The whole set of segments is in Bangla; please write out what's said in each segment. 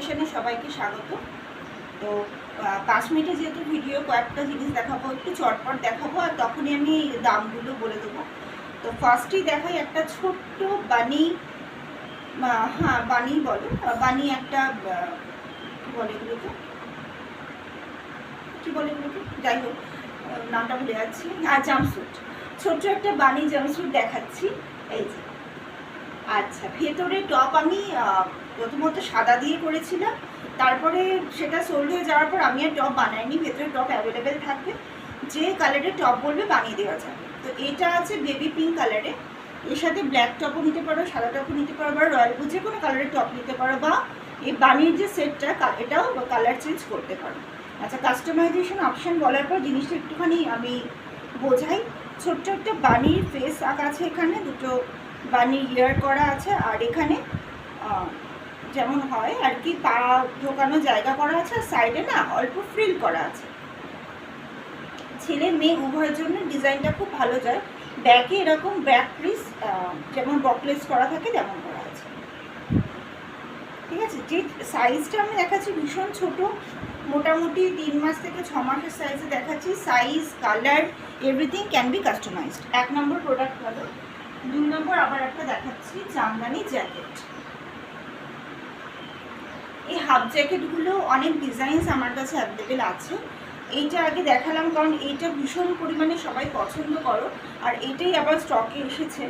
ক্রিয়েশনে সবাইকে স্বাগত। তো 5 মিনিটে যেহেতু ভিডিও কয়েকটা জিনিস দেখাবো, একটু চটপট দেখাবো আর তখনই আমি দামগুলো বলে দেবো। তো ফার্স্টেই দেখাই একটা ছোট্ট বানি, হ্যাঁ বানি বলো, বানি একটা কী বলে এগুলোকে, কী বলে এগুলোকে, যাই হোক নামটা ভুলে যাচ্ছি। আর জাম্পস্যুট, ছোট্ট একটা বানি জাম্পস্যুট দেখাচ্ছি। এই যে আচ্ছা, ভেতরে টপ আমি প্রথমত সাদা দিয়ে করেছিলাম, তারপরে সেটা সোল্ড হয়ে যাওয়ার পর আমি আর টপ বানাইনি। ভেতরে টপ অ্যাভেলেবেল থাকবে, যে কালারের টপ বলবে বানিয়ে দেওয়া যাবে। তো এটা আছে বেবি পিঙ্ক কালারে, এর সাথে ব্ল্যাক টপও নিতে পারো, সাদা টপও নিতে পারো, বা রয়্যাল ব্লু যে কোনো কালারের টপ নিতে পারো, বা এই বানির যে সেটটা এটাও কালার চেঞ্জ করতে পারো। আচ্ছা, কাস্টমাইজেশন অপশান বলার পর জিনিসটা একটুখানি আমি বোঝাই। ছোট্ট একটা বানির ফেস আঁকা আছে, এখানে দুটো বানি ইয়ার করা আছে, আর এখানে যেমন হয় আর কি পা ঢোকানো জায়গা করা আছে, আর সাইডে না অল্প ফ্রিল করা আছে। ছেলে মেয়ে উভয়ের জন্য ডিজাইনটা খুব ভালো যায়। ব্যাকে এরকম ব্যাক পিস যেমন বকলেস করা থাকে তেমন করা আছে, ঠিক আছে। যে সাইজটা আমি দেখাচ্ছি ভীষণ ছোট, মোটামুটি 3 মাস থেকে 6 মাসের সাইজে দেখাচ্ছি। Size, colour, everything can be customised. 1 নম্বর প্রোডাক্ট ভালো। 2 নম্বর আবার একটা দেখাচ্ছি জামদানি জ্যাকেট। এই হাফ জ্যাকেটগুলো অনেক ডিজাইনস আমার কাছে অ্যাভেলেবেল আছে। এইটা আগে দেখালাম কারণ এইটা ভীষণ পরিমাণে সবাই পছন্দ করো, আর এটাই আবার স্টকে এসেছে।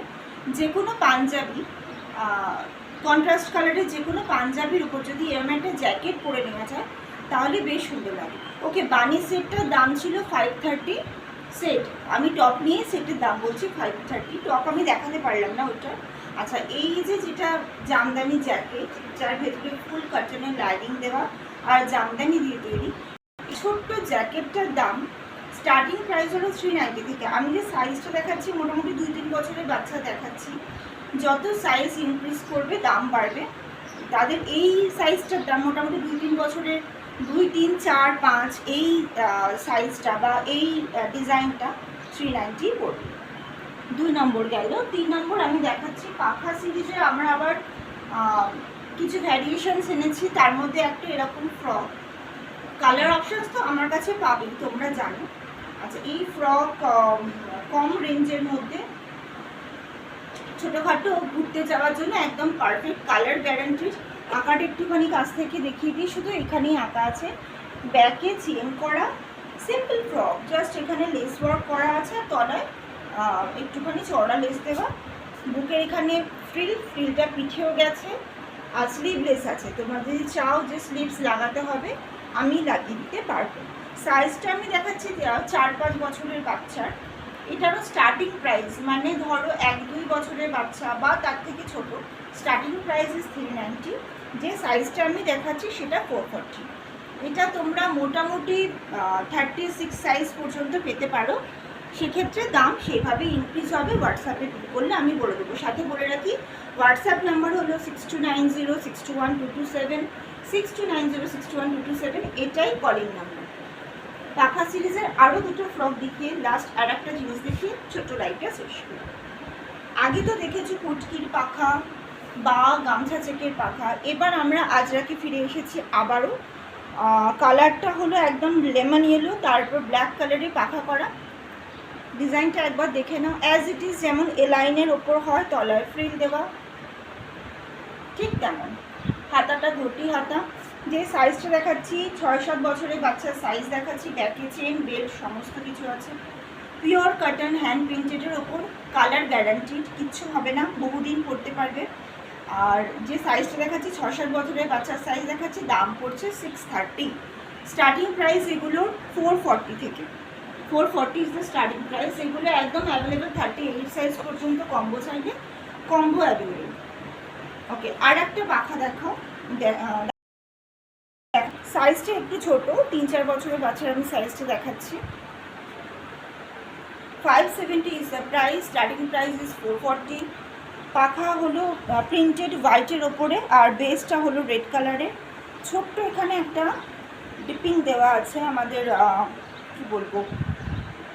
যে কোনো পাঞ্জাবি, কন্ট্রাস্ট কালারের যে কোনো পাঞ্জাবির উপর যদি এরকম একটা জ্যাকেট পরে নেওয়া যায় তাহলে বেশ সুন্দর লাগে। ওকে, বানি সেটটার দাম ছিল 530 সেট, আমি টপ নিয়ে সেটের দাম বলছি 530। টপ আমি দেখাতে পারলাম না ওইটা। আচ্ছা, এই যে যেটা জামদানি জ্যাকেট, যার ভেতরে ফুল কাটনের লাইনিং দেওয়া আর জামদানি দিয়ে তৈরি, ছোট্ট জ্যাকেটটার দাম স্টার্টিং প্রাইস হলো 390 থেকে। আমি যে সাইজটা দেখাচ্ছি মোটামুটি 2-3 বছরের বাচ্চা দেখাচ্ছি। যত সাইজ ইনক্রিজ করবে দাম বাড়বে। তাদের এই সাইজটার দাম মোটামুটি 2-3 বছরের, 2, 3, 4, 5 এই সাইজটা বা এই ডিজাইনটা 390 পড়বে। 2 নম্বর গেল। 3 নম্বর আমি দেখাচ্ছি পাখা সিরিজে আমরা আবার কিছু ভ্যারিয়েশনস এনেছি। তার মধ্যে একটা এরকম ফ্রক, কালার অপশানস তো আমার কাছে পাবেন, তোমরা জানো। আচ্ছা, এই ফ্রক কম রেঞ্জের মধ্যে ছোটোখাটো ঘুরতে যাওয়ার জন্য একদম পারফেক্ট, কালার গ্যারান্টিড। আঁকাটা একটুখানি কাছ থেকে দেখিয়ে দিই, শুধু এখানেই আঁকা আছে। ব্যাকে চেন করা সিম্পল ফ্রক, জাস্ট এখানে লেস ওয়ার্ক করা আছে, তলায় একটুখানি চওড়া লেস দেওয়া। বুকের এখানে ফ্রিলটা পিঠেও গেছে, আর স্লিভলেস আছে। তোমরা যদি চাও যে স্লিভস লাগাতে হবে আমি লাগিয়ে দিতে পারবো। সাইজটা আমি দেখাচ্ছি 4-5 বছরের বাচ্চার। এটারও স্টার্টিং প্রাইস, মানে ধরো 1-2 বছরের বাচ্চা বা তার থেকে ছোট, স্টার্টিং প্রাইস ইজ 390। যে সাইজটা আমি দেখাচ্ছি সেটা 440। এটা তোমরা মোটামুটি 36 সাইজ পর্যন্ত পেতে পারো। সেক্ষেত্রে দাম সেভাবে ইনক্রিজ হবে। হোয়াটসঅ্যাপে করলে আমি বলে দেবো। সাথে বলে রাখি হোয়াটসঅ্যাপ নাম্বার হলো 6290621227, 6290621227, এটাই কলিং নাম্বার। পাখা সিরিজের আরও দুটো ফ্রক দেখিয়ে লাস্ট আর একটা জিনিস দেখিয়ে ছোট্ট লাইটটা শেষ করি। আগে তো দেখেছি পুটকির পাখা বা গামছা চেকের পাখা, এবার আমরা আজরাকে ফিরে এসেছি আবারও। কালারটা হলো একদম লেমন ইয়েলো, তারপর ব্ল্যাক কালারে পাখা করা। ডিজাইনটা একবার দেখে নাও, অ্যাজ ইট ইজ যেমন এ লাইনের ওপর হয়, তলায় ফ্রিল দেওয়া, ঠিক তেমন। হাতাটা ঘটি হাতা। যে সাইজটা দেখাচ্ছি 6-7 বছরের বাচ্চার সাইজ দেখাচ্ছি। ব্যাকে চেন, বেল্ট সমস্ত কিছু আছে। পিওর কটন হ্যান্ড প্রিন্টেডের ওপর, কালার গ্যারান্টিড, কিচ্ছু হবে না, বহুদিন পরতে পারবে। আর যে সাইজটা দেখাচ্ছি 6-7 বছরের বাচ্চার সাইজ দেখাচ্ছি, দাম পড়ছে 630। স্টার্টিং প্রাইস এগুলোর 440 থেকে। 440 ইজ দ্য স্টার্টিং প্রাইস। এগুলো একদম অ্যাভেলেবেল 38 সাইজ পর্যন্ত, কম্বো চাইলে কম্বো অ্যাভেলেবেল। ওকে, আর একটা পাখা দেখাও। সাইজটা একটু ছোট, 3-4 বছরের বাচ্চার আমি সাইজটা দেখাচ্ছি। 570 is the price, starting price is 440। পাখা হলো প্রিন্টেড হোয়াইটের ওপরে, আর বেসটা হলো রেড কালারের। ছোট্ট এখানে একটা ডিপিং দেওয়া আছে আমাদের, কি বলবো,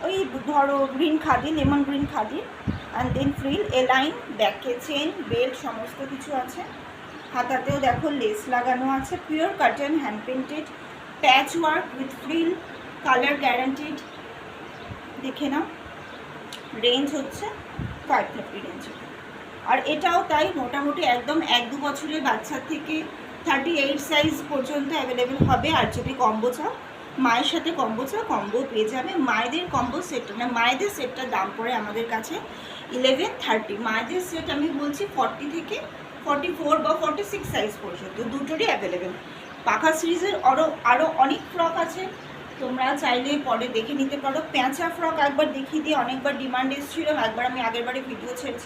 ওই ধরো green khadi, lemon green khadi, and then frill, A line, ব্যাকে চেন, বেল্ট সমস্ত কিছু আছে। হাতাতেও দেখো লেস লাগানো আছে, pure cotton, hand painted, patch work with frill, colour guaranteed. দেখে নাও, রেঞ্জ হচ্ছে 530 রেঞ্জ। আর এটাও তাই, মোটামুটি একদম 1-2 বছরের বাচ্চা থেকে 38 সাইজ পর্যন্ত অ্যাভেলেবেল হবে। আর যদি কম্বো চাও, মায়ের সাথে কম্বো চাও, কম্বো পেয়ে যাবে। মায়েদের কম্বো সেটটা না, মায়েদের সেটটার দাম পড়ে আমাদের কাছে 1130। মায়েদের সেট আমি বলছি 40 থেকে 44 বা 46 সাইজ পর্যন্ত, দুটোরই অ্যাভেলেবেল। পাখা সিরিজের আরও অনেক ফ্রক আছে, তোমরা চাইলে পরে দেখে নিতে পারো। পেঁচা ফ্রক একবার দেখিয়ে দিয়ে অনেকবার ডিমান্ড এসেছিলো, একবার আমি আগের বারে ভিডিও ছেড়েছি।